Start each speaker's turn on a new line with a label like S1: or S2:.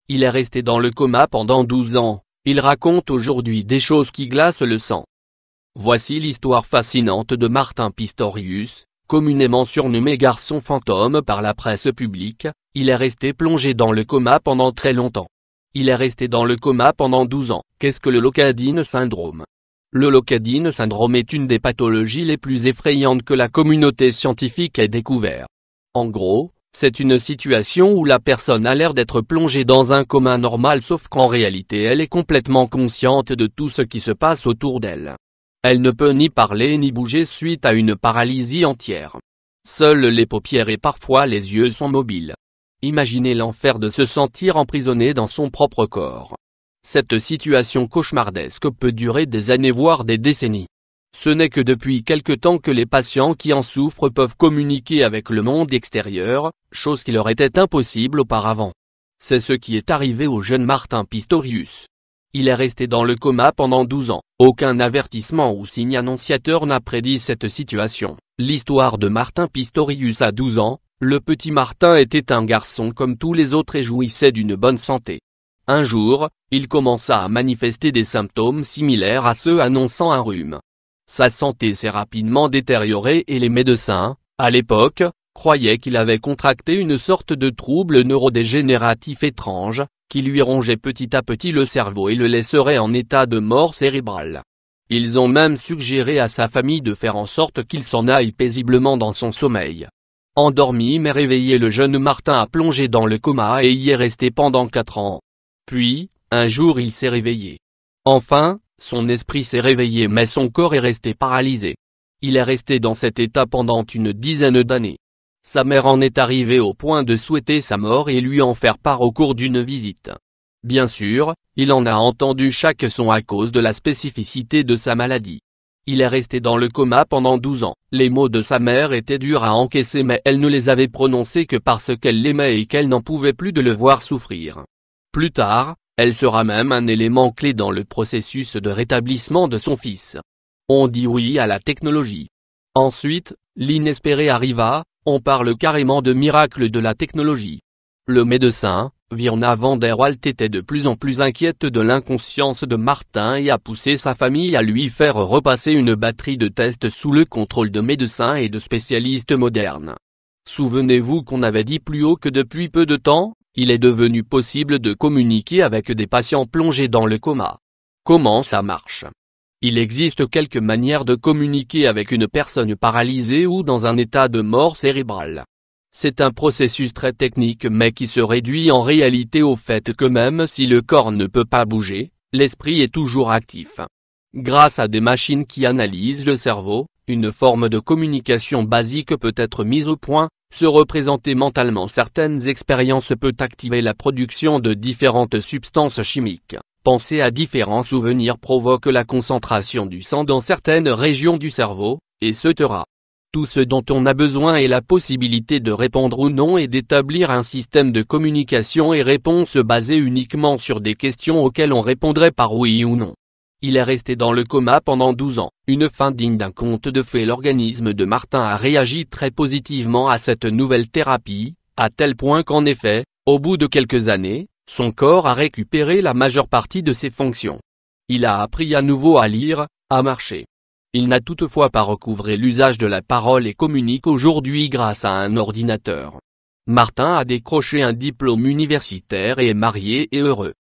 S1: Il est resté dans le coma pendant 12 ans, il raconte aujourd'hui des choses qui glacent le sang. Voici l'histoire fascinante de Martin Pistorius, communément surnommé garçon fantôme par la presse publique. Il est resté plongé dans le coma pendant très longtemps. Il est resté dans le coma pendant 12 ans. Qu'est-ce que le Locadine syndrome? Le Locadine syndrome est une des pathologies les plus effrayantes que la communauté scientifique ait découvert. En gros, c'est une situation où la personne a l'air d'être plongée dans un coma normal sauf qu'en réalité elle est complètement consciente de tout ce qui se passe autour d'elle. Elle ne peut ni parler ni bouger suite à une paralysie entière. Seules les paupières et parfois les yeux sont mobiles. Imaginez l'enfer de se sentir emprisonné dans son propre corps. Cette situation cauchemardesque peut durer des années voire des décennies. Ce n'est que depuis quelque temps que les patients qui en souffrent peuvent communiquer avec le monde extérieur, chose qui leur était impossible auparavant. C'est ce qui est arrivé au jeune Martin Pistorius. Il est resté dans le coma pendant 12 ans. Aucun avertissement ou signe annonciateur n'a prédit cette situation. L'histoire de Martin Pistorius à 12 ans, le petit Martin était un garçon comme tous les autres et jouissait d'une bonne santé. Un jour, il commença à manifester des symptômes similaires à ceux annonçant un rhume. Sa santé s'est rapidement détériorée et les médecins, à l'époque, croyaient qu'il avait contracté une sorte de trouble neurodégénératif étrange, qui lui rongeait petit à petit le cerveau et le laisserait en état de mort cérébrale. Ils ont même suggéré à sa famille de faire en sorte qu'il s'en aille paisiblement dans son sommeil. Endormi mais réveillé, le jeune Martin a plongé dans le coma et y est resté pendant 4 ans. Puis, un jour il s'est réveillé. Enfin, son esprit s'est réveillé mais son corps est resté paralysé. Il est resté dans cet état pendant une dizaine d'années. Sa mère en est arrivée au point de souhaiter sa mort et lui en faire part au cours d'une visite. Bien sûr, il en a entendu chaque son à cause de la spécificité de sa maladie. Il est resté dans le coma pendant 12 ans. Les mots de sa mère étaient durs à encaisser mais elle ne les avait prononcés que parce qu'elle l'aimait et qu'elle n'en pouvait plus de le voir souffrir. Plus tard, elle sera même un élément clé dans le processus de rétablissement de son fils. On dit oui à la technologie. Ensuite, l'inespéré arriva, on parle carrément de miracle de la technologie. Le médecin, Virna van der Walt, était de plus en plus inquiète de l'inconscience de Martin et a poussé sa famille à lui faire repasser une batterie de tests sous le contrôle de médecins et de spécialistes modernes. Souvenez-vous qu'on avait dit plus haut que depuis peu de temps, il est devenu possible de communiquer avec des patients plongés dans le coma. Comment ça marche? Il existe quelques manières de communiquer avec une personne paralysée ou dans un état de mort cérébrale. C'est un processus très technique mais qui se réduit en réalité au fait que même si le corps ne peut pas bouger, l'esprit est toujours actif. Grâce à des machines qui analysent le cerveau, une forme de communication basique peut être mise au point. Se représenter mentalement certaines expériences peut activer la production de différentes substances chimiques. Penser à différents souvenirs provoque la concentration du sang dans certaines régions du cerveau, etc. Tout ce dont on a besoin est la possibilité de répondre ou non et d'établir un système de communication et réponse basé uniquement sur des questions auxquelles on répondrait par oui ou non. Il est resté dans le coma pendant 12 ans, une fin digne d'un conte de fées. L'organisme de Martin a réagi très positivement à cette nouvelle thérapie, à tel point qu'en effet, au bout de quelques années, son corps a récupéré la majeure partie de ses fonctions. Il a appris à nouveau à lire, à marcher. Il n'a toutefois pas recouvré l'usage de la parole et communique aujourd'hui grâce à un ordinateur. Martin a décroché un diplôme universitaire et est marié et heureux.